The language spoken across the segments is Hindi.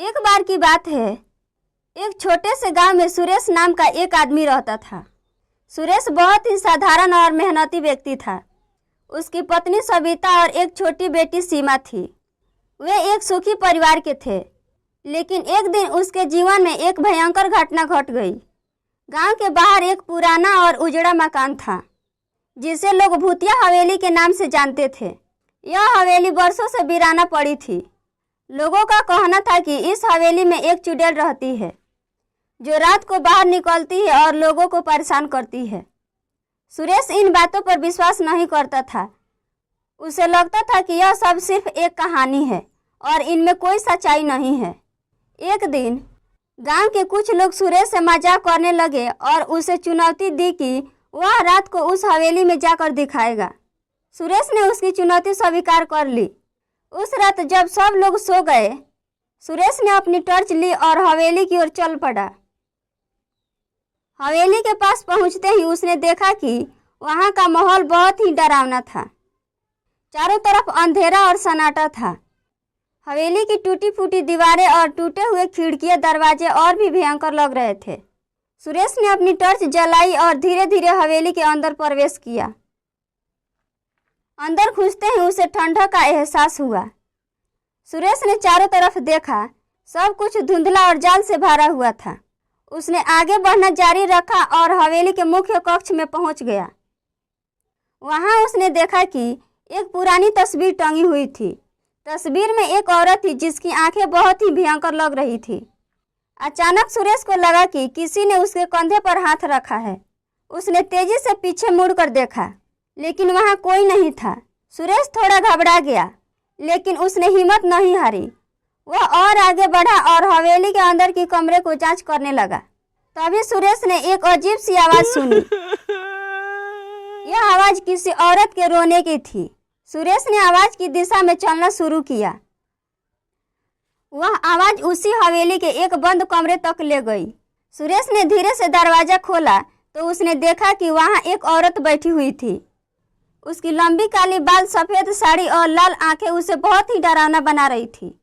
एक बार की बात है, एक छोटे से गांव में सुरेश नाम का एक आदमी रहता था। सुरेश बहुत ही साधारण और मेहनती व्यक्ति था। उसकी पत्नी सविता और एक छोटी बेटी सीमा थी। वे एक सुखी परिवार के थे, लेकिन एक दिन उसके जीवन में एक भयंकर घटना घट गई। गांव के बाहर एक पुराना और उजड़ा मकान था, जिसे लोग भूतिया हवेली के नाम से जानते थे। यह हवेली वर्षों से वीराना पड़ी थी। लोगों का कहना था कि इस हवेली में एक चुड़ैल रहती है, जो रात को बाहर निकलती है और लोगों को परेशान करती है। सुरेश इन बातों पर विश्वास नहीं करता था। उसे लगता था कि यह सब सिर्फ एक कहानी है और इनमें कोई सच्चाई नहीं है। एक दिन गांव के कुछ लोग सुरेश से मजाक करने लगे और उसे चुनौती दी कि वह रात को उस हवेली में जाकर दिखाएगा। सुरेश ने उसकी चुनौती स्वीकार कर ली। उस रात जब सब लोग सो गए, सुरेश ने अपनी टॉर्च ली और हवेली की ओर चल पड़ा। हवेली के पास पहुंचते ही उसने देखा कि वहां का माहौल बहुत ही डरावना था। चारों तरफ अंधेरा और सन्नाटा था। हवेली की टूटी फूटी दीवारें और टूटे हुए खिड़कियां, दरवाजे और भी भयंकर लग रहे थे। सुरेश ने अपनी टॉर्च जलाई और धीरे धीरे हवेली के अंदर प्रवेश किया। अंदर घुसते ही उसे ठंडक का एहसास हुआ। सुरेश ने चारों तरफ देखा, सब कुछ धुंधला और जाल से भरा हुआ था। उसने आगे बढ़ना जारी रखा और हवेली के मुख्य कक्ष में पहुंच गया। वहां उसने देखा कि एक पुरानी तस्वीर टंगी हुई थी। तस्वीर में एक औरत थी जिसकी आंखें बहुत ही भयंकर लग रही थी। अचानक सुरेश को लगा कि किसी ने उसके कंधे पर हाथ रखा है। उसने तेजी से पीछे मुड़कर देखा, लेकिन वहां कोई नहीं था। सुरेश थोड़ा घबरा गया, लेकिन उसने हिम्मत नहीं हारी। वह और आगे बढ़ा और हवेली के अंदर की कमरे को जांच करने लगा। तभी सुरेश ने एक अजीब सी आवाज सुनी। यह आवाज किसी औरत के रोने की थी। सुरेश ने आवाज की दिशा में चलना शुरू किया। वह आवाज उसी हवेली के एक बंद कमरे तक ले गई। सुरेश ने धीरे से दरवाजा खोला तो उसने देखा कि वहां एक औरत बैठी हुई थी। उसकी लंबी काली बाल, सफेद साड़ी और लाल आंखें उसे बहुत ही डरावना बना रही थी।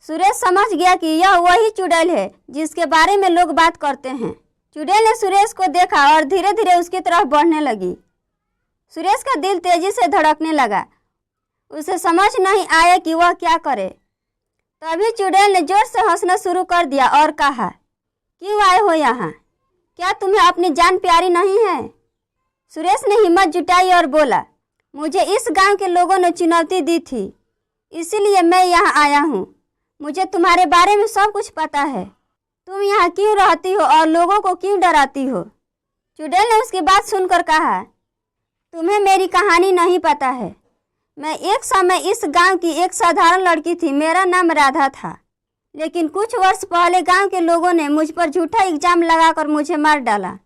सुरेश समझ गया कि यह वही चुड़ैल है जिसके बारे में लोग बात करते हैं। चुड़ैल ने सुरेश को देखा और धीरे धीरे उसकी तरफ बढ़ने लगी। सुरेश का दिल तेजी से धड़कने लगा। उसे समझ नहीं आया कि वह क्या करे। तभी चुड़ैल ने जोर से हंसना शुरू कर दिया और कहा, क्यों आए हो यहाँ? क्या तुम्हें अपनी जान प्यारी नहीं है? सुरेश ने हिम्मत जुटाई और बोला, मुझे इस गांव के लोगों ने चुनौती दी थी, इसीलिए मैं यहाँ आया हूँ। मुझे तुम्हारे बारे में सब कुछ पता है। तुम यहाँ क्यों रहती हो और लोगों को क्यों डराती हो? चुड़ैल ने उसकी बात सुनकर कहा, तुम्हें मेरी कहानी नहीं पता है। मैं एक समय इस गांव की एक साधारण लड़की थी। मेरा नाम राधा था, लेकिन कुछ वर्ष पहले गांव के लोगों ने मुझ पर झूठा इल्जाम लगाकर मुझे मार डाला।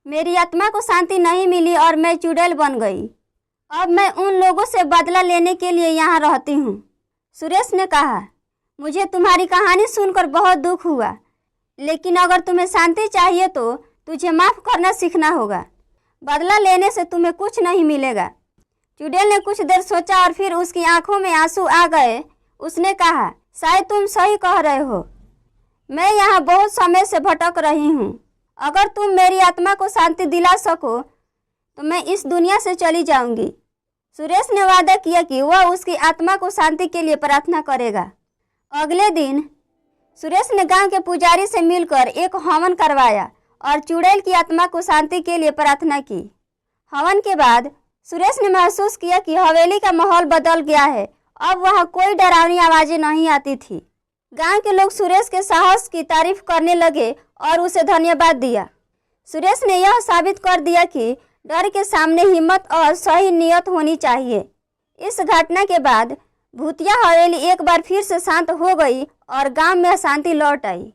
मेरी आत्मा को शांति नहीं मिली और मैं चुड़ैल बन गई। अब मैं उन लोगों से बदला लेने के लिए यहाँ रहती हूँ। सुरेश ने कहा, मुझे तुम्हारी कहानी सुनकर बहुत दुख हुआ, लेकिन अगर तुम्हें शांति चाहिए तो तुझे माफ़ करना सीखना होगा। बदला लेने से तुम्हें कुछ नहीं मिलेगा। चुड़ैल ने कुछ देर सोचा और फिर उसकी आंखों में आंसू आ गए। उसने कहा, शायद तुम सही कह रहे हो। मैं यहाँ बहुत समय से भटक रही हूँ। अगर तुम मेरी आत्मा को शांति दिला सको तो मैं इस दुनिया से चली जाऊंगी। सुरेश ने वादा किया कि वह उसकी आत्मा को शांति के लिए प्रार्थना करेगा। अगले दिन सुरेश ने गांव के पुजारी से मिलकर एक हवन करवाया और चुड़ैल की आत्मा को शांति के लिए प्रार्थना की। हवन के बाद सुरेश ने महसूस किया कि हवेली का माहौल बदल गया है। अब वहां कोई डरावनी आवाजें नहीं आती थी। गांव के लोग सुरेश के साहस की तारीफ करने लगे और उसे धन्यवाद दिया। सुरेश ने यह साबित कर दिया कि डर के सामने हिम्मत और सही नियत होनी चाहिए। इस घटना के बाद भूतिया हवेली एक बार फिर से शांत हो गई और गांव में शांति लौट आई।